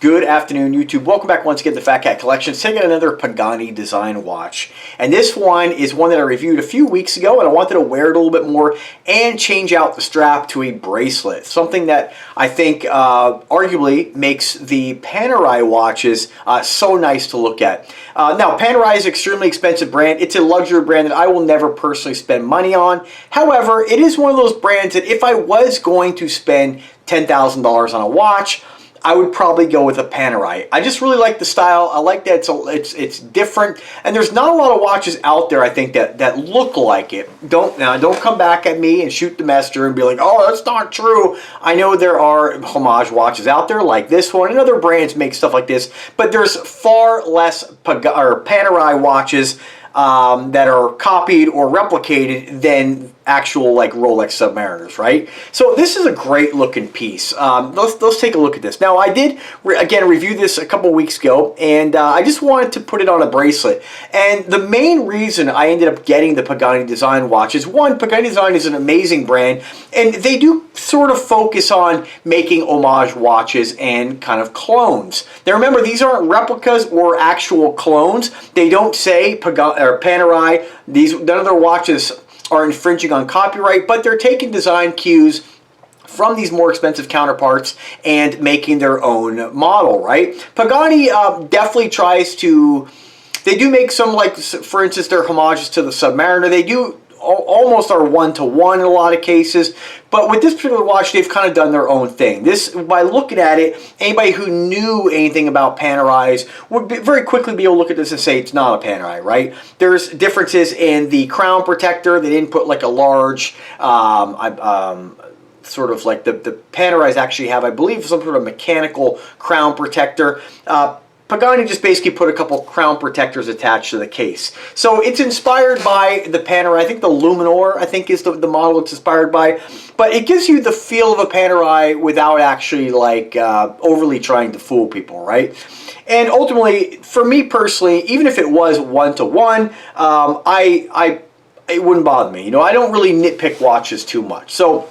Good afternoon, YouTube. Welcome back once again to Fat Cat Collections. Taking another Pagani Design Watch. And this one is one that I reviewed a few weeks ago, and I wanted to wear it a little bit more and change out the strap to a bracelet. Something that I think arguably makes the Panerai watches so nice to look at. Now, Panerai is an extremely expensive brand. It's a luxury brand that I will never personally spend money on. However, it is one of those brands that if I was going to spend $10,000 on a watch, I would probably go with a Panerai. I just really like the style. I like that it's different, and there's not a lot of watches out there I think that look like it. Don't come back at me and shoot the messenger and be like, oh, that's not true. I know there are homage watches out there like this one, and other brands make stuff like this, but there's far less Panerai watches that are copied or replicated than actual like Rolex Submariners, right? So this is a great looking piece. Let's take a look at this. Now I did again review this a couple weeks ago, and I just wanted to put it on a bracelet. And the main reason I ended up getting the Pagani Design Watch is, one, Pagani Design is an amazing brand, and they do sort of focus on making homage watches and kind of clones. Now remember, these aren't replicas or actual clones. They don't say Panerai. None of their watches are infringing on copyright, but they're taking design cues from these more expensive counterparts and making their own model, right? Pagani definitely tries to, they do make some, like, for instance, their homages to the Submariner. They do almost are one-to-one in a lot of cases, but with this particular watch, they've kind of done their own thing. This, by looking at it, anybody who knew anything about Panerais would very quickly be able to look at this and say it's not a Panerai, right? There's differences in the crown protector. They didn't put like a large, sort of like the Panerais actually have, I believe, some sort of mechanical crown protector. Pagani just basically put a couple crown protectors attached to the case. So it's inspired by the Panerai. I think the Luminor, I think, is the model it's inspired by. But it gives you the feel of a Panerai without actually like overly trying to fool people, right? And ultimately, for me personally, even if it was one-to-one, it wouldn't bother me. You know, I don't really nitpick watches too much. So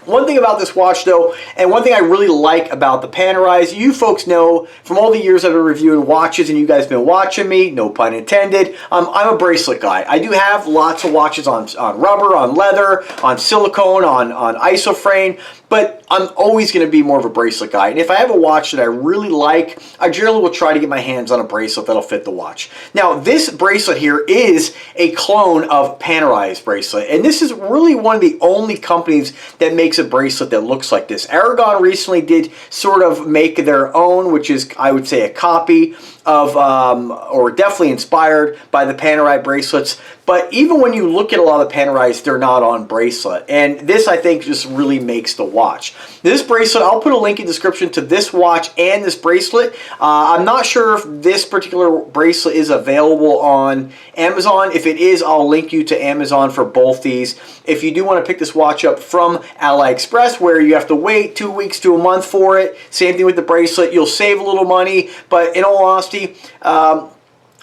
one thing about this watch, though, and one thing I really like about the Panerais, you folks know from all the years I've been reviewing watches, and you guys have been watching me, no pun intended, I'm a bracelet guy. I do have lots of watches on rubber, on leather, on silicone, on isoframe, but I'm always going to be more of a bracelet guy. And if I have a watch that I really like, I generally will try to get my hands on a bracelet that'll fit the watch. Now, this bracelet here is a clone of Panerai's bracelet, and this is really one of the only companies that makes a bracelet that looks like this. Aragon recently did sort of make their own, which is, I would say, a copy of, or definitely inspired by the Panerai bracelets. But even when you look at a lot of the Panerais, they're not on bracelet. And this, I think, just really makes the watch. This bracelet, I'll put a link in the description to this watch and this bracelet. I'm not sure if this particular bracelet is available on Amazon. If it is, I'll link you to Amazon for both these. If you do want to pick this watch up from AliExpress, where you have to wait 2 weeks to a month for it, same thing with the bracelet, you'll save a little money. But in all honesty,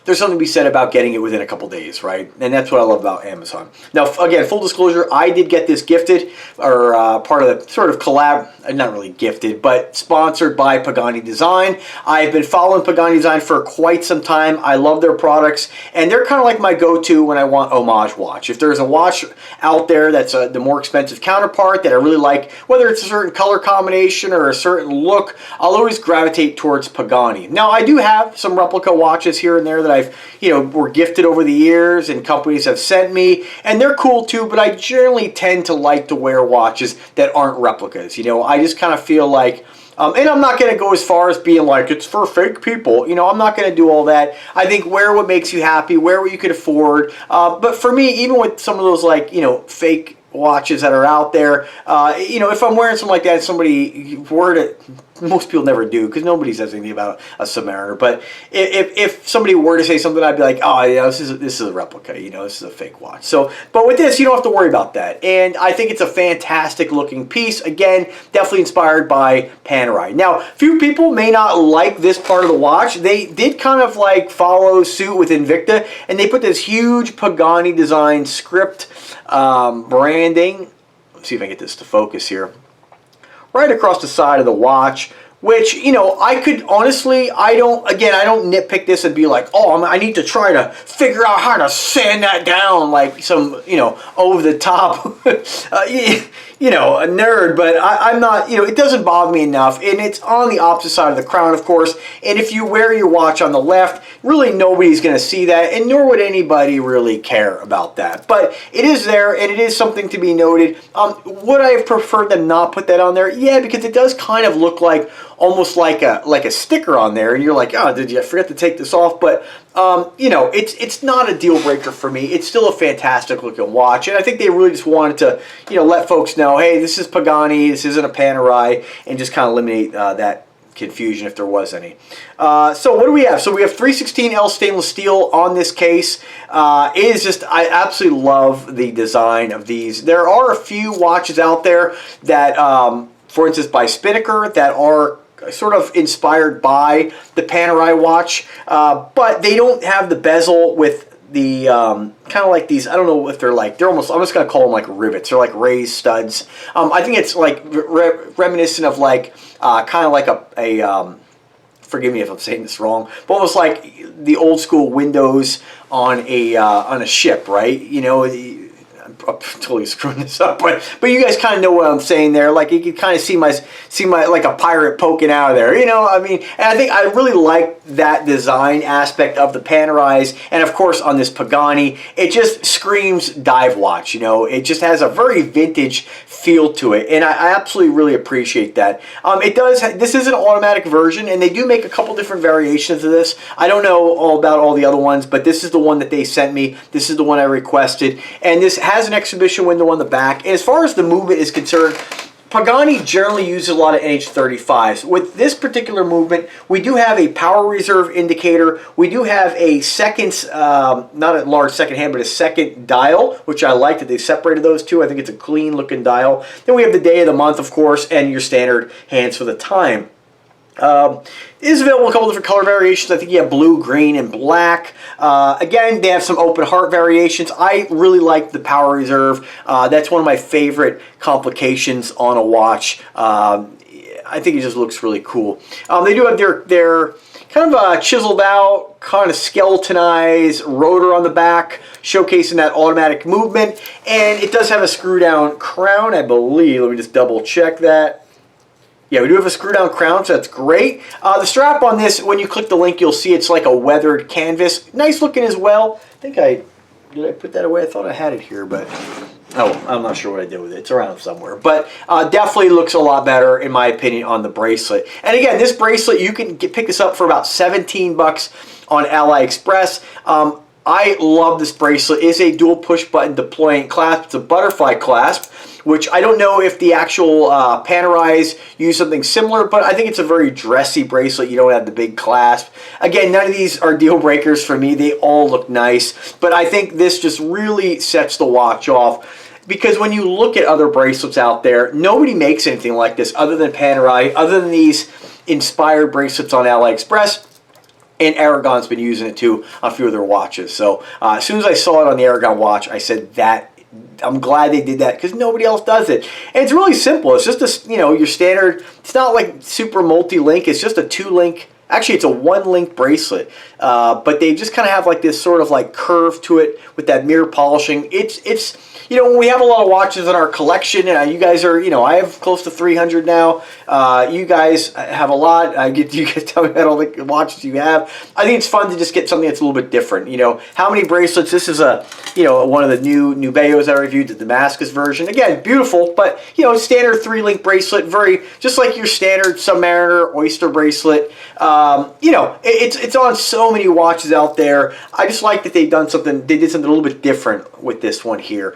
there's something to be said about getting it within a couple days, right? And that's what I love about Amazon. Now, again, full disclosure, I did get this gifted, or part of the sort of collab, not really gifted, but sponsored by Pagani Design. I've been following Pagani Design for quite some time. I love their products, and they're kind of like my go-to when I want homage watch. If there's a watch out there that's the more expensive counterpart that I really like, whether it's a certain color combination or a certain look, I'll always gravitate towards Pagani. Now, I do have some replica watches here and there that I've, were gifted over the years and companies have sent me, and they're cool too, but I generally tend to like to wear watches that aren't replicas. I just kind of feel like, and I'm not going to go as far as being like, it's for fake people. I'm not going to do all that. I think wear what makes you happy, wear what you could afford. But for me, even with some of those like, fake watches that are out there, if I'm wearing something like that, somebody were to, most people never do because nobody says anything about a Submariner, but if somebody were to say something, I'd be like, oh yeah, this is a replica, this is a fake watch. So, but with this, you don't have to worry about that, and I think it's a fantastic looking piece. Again, definitely inspired by Panerai. Now, few people may not like this part of the watch. They did kind of like follow suit with Invicta, and they put this huge Pagani Design script branding. Let's see if I can get this to focus here. Right across the side of the watch, which, you know, I could honestly, I don't nitpick this and be like, oh, I need to try to figure out how to sand that down like some, you know, over the top, you know, a nerd, but I'm not, you know, it doesn't bother me enough, and it's on the opposite side of the crown, of course, and if you wear your watch on the left, really nobody's going to see that, and nor would anybody really care about that, but it is there, and it is something to be noted. Would I have preferred them not put that on there? Yeah, because it does kind of look like, almost like a sticker on there, and you're like, oh, did you forget to take this off? But you know, it's not a deal breaker for me. It's still a fantastic looking watch, and I think they really just wanted to, you know, let folks know, hey, this is Pagani, this isn't a Panerai, and just kind of eliminate that confusion if there was any. So what do we have? So we have 316L stainless steel on this case. It is just, I absolutely love the design of these. There are a few watches out there that, for instance, by Spinnaker, that are sort of inspired by the Panerai watch, but they don't have the bezel with the kind of like these, I don't know if they're almost, I'm just going to call them like rivets. They're like raised studs. I think it's like reminiscent of like, kind of like a forgive me if I'm saying this wrong, but almost like the old school windows on a ship, right? You know, I'm totally screwing this up, but you guys kind of know what I'm saying there. Like you can kind of see my like a pirate poking out of there, you know. I mean, and I think I really like that design aspect of the Panerais, and of course on this Pagani, it just screams dive watch. You know, it just has a very vintage feel to it, and I absolutely really appreciate that. It does. This is an automatic version, and they do make a couple different variations of this. I don't know all about all the other ones, but this is the one that they sent me. This is the one I requested, and this has an exhibition window on the back. And as far as the movement is concerned, Pagani generally uses a lot of NH35s. With this particular movement, we do have a power reserve indicator. We do have a second, not a large second hand, but a second dial, which I like that they've separated those two. I think it's a clean looking dial. Then we have the day of the month, of course, and your standard hands for the time. It is available in a couple different color variations. I think you have blue, green, and black. Again, they have some open heart variations. I really like the power reserve. That's one of my favorite complications on a watch. I think it just looks really cool. They do have their kind of chiseled out, kind of skeletonized rotor on the back, showcasing that automatic movement. And it does have a screw down crown, I believe. Let me just double check that. Yeah, we do have a screw-down crown, so that's great. The strap on this, when you click the link, you'll see it's like a weathered canvas. Nice looking as well. Did I put that away? I thought I had it here, but oh, I'm not sure what I did with it. It's around somewhere. But definitely looks a lot better, in my opinion, on the bracelet. And again, this bracelet, you can pick this up for about 17 bucks on AliExpress. I love this bracelet. It is a dual push button deploying clasp. It's a butterfly clasp, which I don't know if the actual Panerais use something similar, but I think it's a very dressy bracelet. You don't have the big clasp. Again, none of these are deal breakers for me. They all look nice, but I think this just really sets the watch off, because when you look at other bracelets out there, nobody makes anything like this other than Panerai, other than these inspired bracelets on AliExpress. And Aragon's been using it too on a few of their watches. So as soon as I saw it on the Aragon watch, I said that I'm glad they did that, because nobody else does it. And it's really simple. It's just a, you know, your standard. It's not like super multi-link. It's just a 2-link. Actually, it's a 1-link bracelet, but they just kind of have like this sort of like curve to it with that mirror polishing. It's you know, when we have a lot of watches in our collection, and you guys are, you know, I have close to 300 now. You guys have a lot. You guys tell me about all the watches you have. I think it's fun to just get something that's a little bit different. You know, how many bracelets? This is a, you know, one of the new Nubeos I reviewed, the Damascus version. Again, beautiful, but you know, standard 3-link bracelet, very just like your standard Submariner Oyster bracelet. You know, it's on so many watches out there. I just like that they've done something. They did something a little bit different with this one here.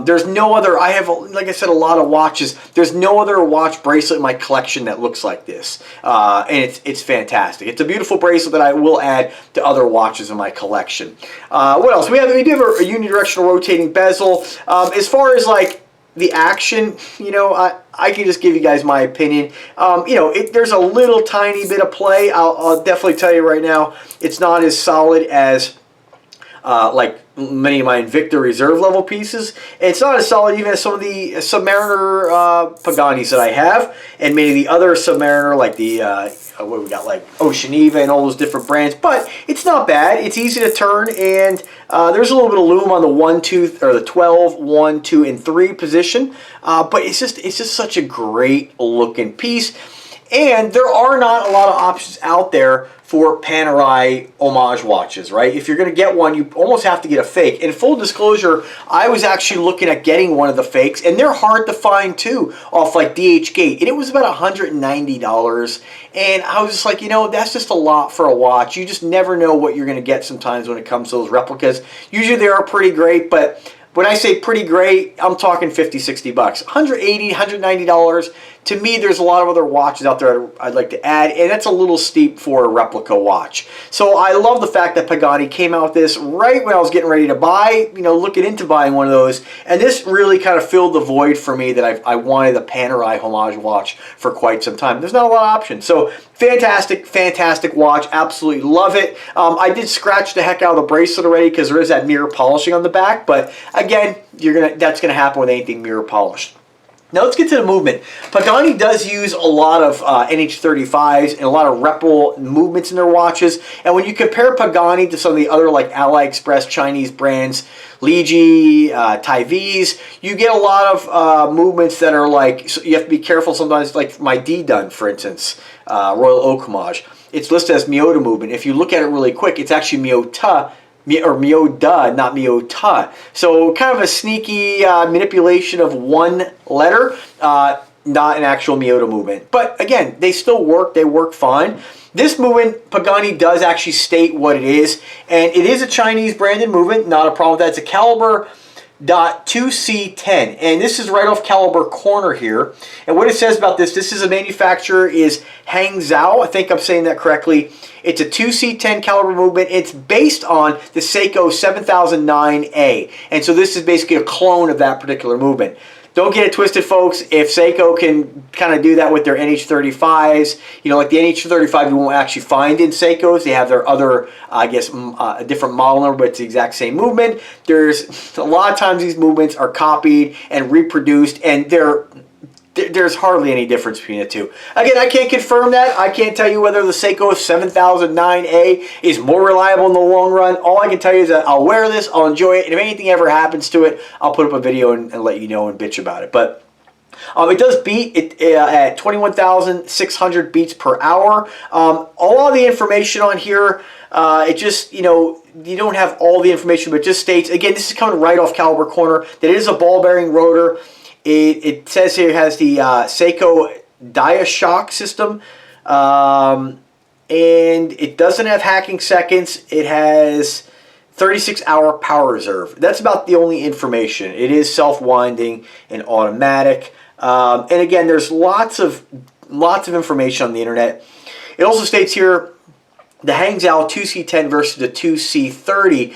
There's no other. I have, like I said, a lot of watches. There's no other watch bracelet in my collection that looks like this, and it's fantastic. It's a beautiful bracelet that I will add to other watches in my collection. What else? We do have a unidirectional rotating bezel. As far as like the action, you know, I can just give you guys my opinion. You know, there's a little tiny bit of play. I'll definitely tell you right now, it's not as solid as like many of my Invicta Reserve level pieces. It's not as solid even as some of the Submariner Paganis that I have, and many of the other Submariner, like the what we got, like Oceaniva and all those different brands. But it's not bad. It's easy to turn, and there's a little bit of lume on the 1, 2, or the 12, 1, 2, and 3 position. But it's just such a great looking piece. And there are not a lot of options out there for Panerai homage watches, right? If you're going to get one, you almost have to get a fake. In full disclosure, I was actually looking at getting one of the fakes, and they're hard to find too, off like DHgate, and it was about $190. And I was just like, you know, that's just a lot for a watch. You just never know what you're going to get sometimes when it comes to those replicas. Usually they are pretty great, but when I say pretty great, I'm talking 50, 60 bucks. $180, $190. To me, there's a lot of other watches out there I'd like to add, and that's a little steep for a replica watch. So I love the fact that Pagani came out with this right when I was getting ready to buy, you know, looking into buying one of those, and this really kind of filled the void for me that I wanted a Panerai homage watch for quite some time. There's not a lot of options. So fantastic, fantastic watch. Absolutely love it. I did scratch the heck out of the bracelet already because there is that mirror polishing on the back, but again, that's gonna happen with anything mirror polished. Now let's get to the movement. Pagani does use a lot of NH35s and a lot of repel movements in their watches. And when you compare Pagani to some of the other like AliExpress Chinese brands, Ligi, Timepiece, you get a lot of movements that are like, so you have to be careful sometimes, like my D-Dun, for instance, Royal Oak Homage. It's listed as Miyota movement. If you look at it really quick, it's actually Miyota, or Miyota, not Miyota. So kind of a sneaky manipulation of one letter, not an actual Miyota movement. But again, they still work. They work fine. This movement, Pagani does actually state what it is, and it is a Chinese branded movement. Not a problem with that. It's a caliber .2C10, and this is right off caliber corner here. And what it says about this is a manufacturer is Hangzhou. I think I'm saying that correctly. It's a 2C10 caliber movement. It's based on the Seiko 7009A, and so this is basically a clone of that particular movement. Don't get it twisted, folks. If Seiko can kind of do that with their NH35s, you know, like the NH35 you won't actually find in Seikos. They have their other, I guess, a different model number, but it's the exact same movement. There's a lot of times these movements are copied and reproduced, and there's hardly any difference between the two. Again, I can't confirm that. I can't tell you whether the Seiko 7009A is more reliable in the long run. All I can tell you is that I'll wear this, I'll enjoy it, and if anything ever happens to it, I'll put up a video and let you know and bitch about it. But it does beat it at 21,600 beats per hour. All of the information on here, it just, you know, you don't have all the information, but it just states, again, this is coming right off caliber corner, that it is a ball bearing rotor. It says here it has the Seiko DiaShock system, and it doesn't have hacking seconds. It has 36-hour power reserve. That's about the only information. It is self-winding and automatic. And again, there's lots of information on the internet. It also states here, the Hangzhou 2C10 versus the 2C30.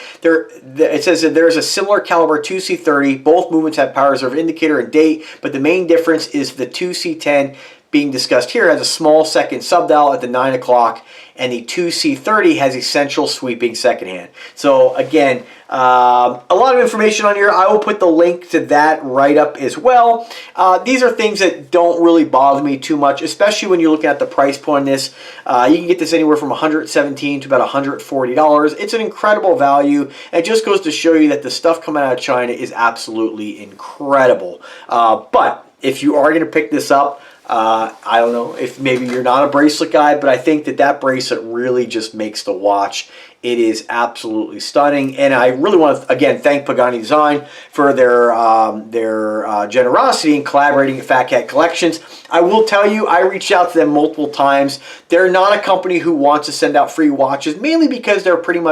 It says that there is a similar caliber 2C30. Both movements have power reserve indicator and date, but the main difference is the 2C10 being discussed here has a small second subdial at the 9 o'clock, and the 2C30 has essential sweeping second hand. So again, a lot of information on here. I will put the link to that right up as well. These are things that don't really bother me too much, especially when you're looking at the price point on this. You can get this anywhere from $117 to about $140. It's an incredible value. It just goes to show you that the stuff coming out of China is absolutely incredible. But if you are going to pick this up, I don't know if maybe you're not a bracelet guy, but I think that bracelet really just makes the watch. It is absolutely stunning, and I really want to again thank Pagani Design for their generosity in collaborating with Fat Cat Collections. I will tell you, I reached out to them multiple times. They're not a company who wants to send out free watches, mainly because they're pretty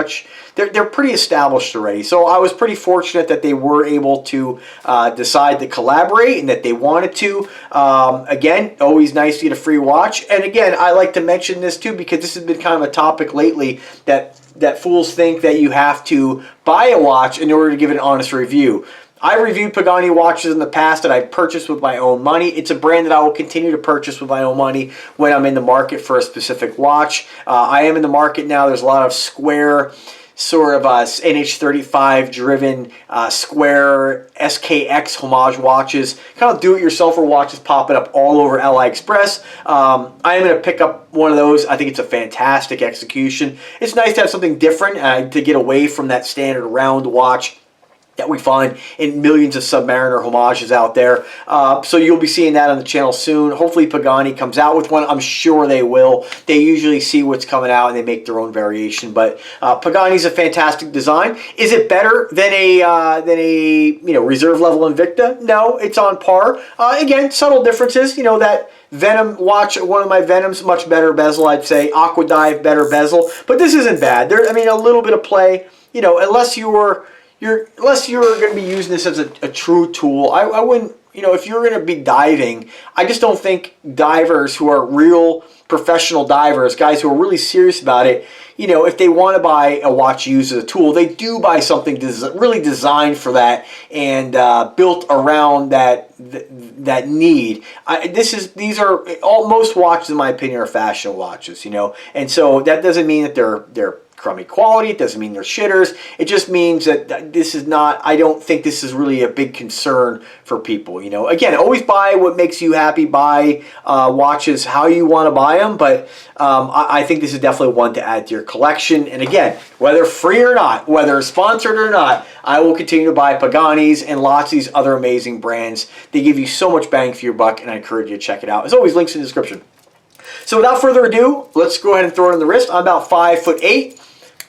established already. So I was pretty fortunate that they were able to decide to collaborate and that they wanted to. Again, always nice to get a free watch. And again, I like to mention this too because this has been kind of a topic lately that fools think that you have to buy a watch in order to give it an honest review. I reviewed Pagani watches in the past that I purchased with my own money. It's a brand that I will continue to purchase with my own money when I'm in the market for a specific watch. I am in the market now. There's a lot of square sort of NH35 driven square SKX homage watches, kind of do-it-yourselfer watches popping up all over AliExpress. I am going to pick up one of those. I think it's a fantastic execution. It's nice to have something different, to get away from that standard round watch that we find in millions of Submariner homages out there. So you'll be seeing that on the channel soon. Hopefully Pagani comes out with one. I'm sure they will. They usually see what's coming out and they make their own variation. But Pagani's a fantastic design. Is it better than a reserve level Invicta? No, it's on par. Again, subtle differences. That Venom watch, one of my Venoms, much better bezel, I'd say. Aqua Dive, better bezel. But this isn't bad. A little bit of play. Unless you're going to be using this as a true tool, I wouldn't, if you're going to be diving, I just don't think divers who are real professional divers, guys who are really serious about it, if they want to buy a watch used as a tool, they do buy something really designed for that and built around that need. Most watches, in my opinion, are fashion watches, and so that doesn't mean that they're crummy quality. It doesn't mean they're shitters. It just means that this is not, I don't think this is really a big concern for people. Again, always buy what makes you happy. Buy watches how you want to buy them, but I think this is definitely one to add to your collection. And again, whether free or not, whether sponsored or not, I will continue to buy Pagani's and lots of these other amazing brands. They give you so much bang for your buck, and I encourage you to check it out. As always, links in the description. So without further ado, let's go ahead and throw it on the wrist. I'm about 5'8".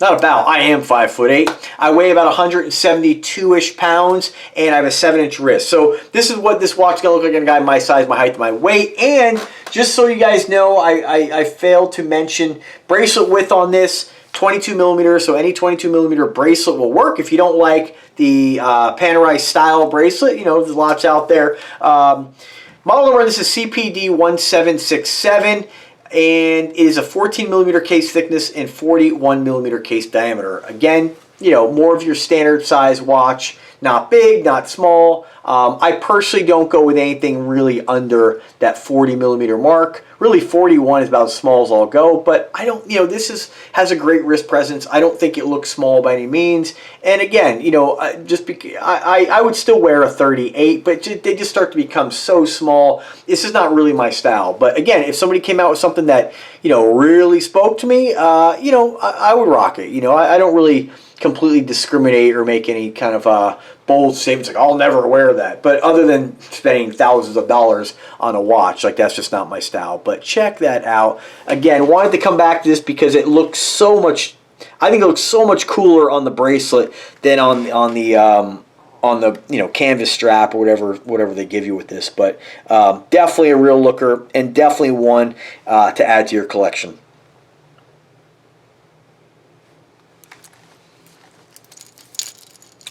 I am 5'8". I weigh about 172-ish pounds, and I have a 7-inch wrist. So this is what this watch is going to look like in a guy my size, my height, my weight. And just so you guys know, I failed to mention bracelet width on this, 22 millimeters. So any 22 millimeter bracelet will work. If you don't like the Panerai style bracelet, there's lots out there. Model number on this is CPD 1767. And it is a 14 millimeter case thickness and 41 millimeter case diameter. Again, more of your standard size watch, not big, not small. I personally don't go with anything really under that 40 millimeter mark. Really, 41 is about as small as I'll go, but I don't, this has a great wrist presence. I don't think it looks small by any means. And again, I would still wear a 38, but they just start to become so small. This is not really my style. But again, if somebody came out with something that, really spoke to me, I would rock it. I don't really completely discriminate or make any kind of bold statements like I'll never wear that. But other than spending thousands of dollars on a watch, that's just not my style. But check that out. Again, wanted to come back to this because it looks so much. I think it looks so much cooler on the bracelet than on the canvas strap or whatever they give you with this. But definitely a real looker and definitely one to add to your collection.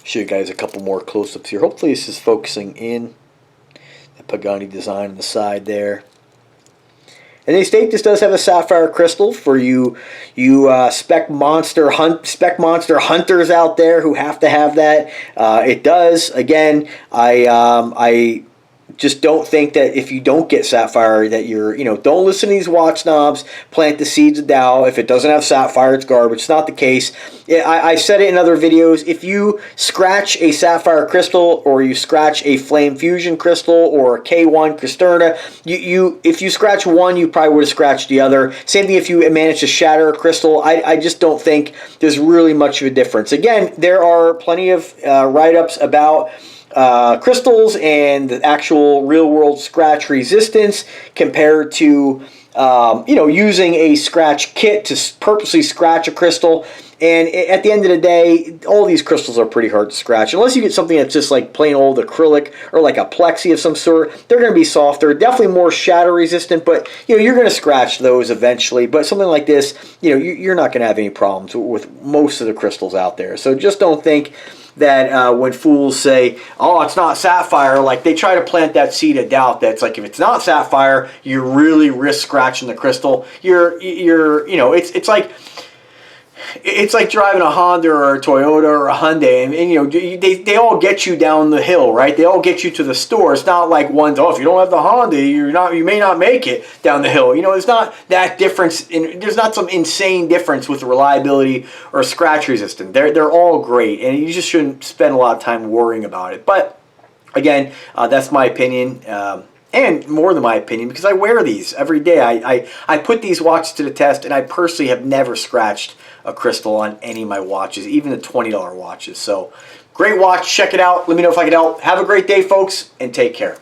Show you guys a couple more close-ups here. Hopefully this is focusing in. The Pagani design on the side there. And they state this does have a sapphire crystal for you spec monster hunters out there who have to have that. It does. Again, I just don't think that if you don't get sapphire that you're, don't listen to these watch snobs, plant the seeds of doubt. If it doesn't have sapphire, it's garbage. It's not the case. I've said it in other videos. If you scratch a sapphire crystal or you scratch a flame fusion crystal or a K1 Cristerna, if you scratch one, you probably would have scratched the other. Same thing if you manage to shatter a crystal. I just don't think there's really much of a difference. Again, there are plenty of write-ups about crystals and the actual real-world scratch resistance compared to using a scratch kit to purposely scratch a crystal. And at the end of the day, all these crystals are pretty hard to scratch. Unless you get something that's just like plain old acrylic or like a plexi of some sort, they're going to be softer, definitely more shatter resistant, but you're going to scratch those eventually. But something like this, you're not going to have any problems with most of the crystals out there. So just don't think that when fools say, oh, it's not sapphire, like they try to plant that seed of doubt that's like if it's not sapphire, you really risk scratching the crystal. It's like it's like driving a Honda or a Toyota or a Hyundai, and you know, they all get you down the hill, right? They all get you to the store. It's not like one's, oh, if you don't have the Honda, you may not make it down the hill. You know, it's not that difference. There's not some insane difference with reliability or scratch resistance. They're all great, and you just shouldn't spend a lot of time worrying about it. But again, that's my opinion. And more than my opinion, because I wear these every day. I put these watches to the test, and I personally have never scratched a crystal on any of my watches, even the $20 watches. So, great watch. Check it out. Let me know if I can help. Have a great day, folks, and take care.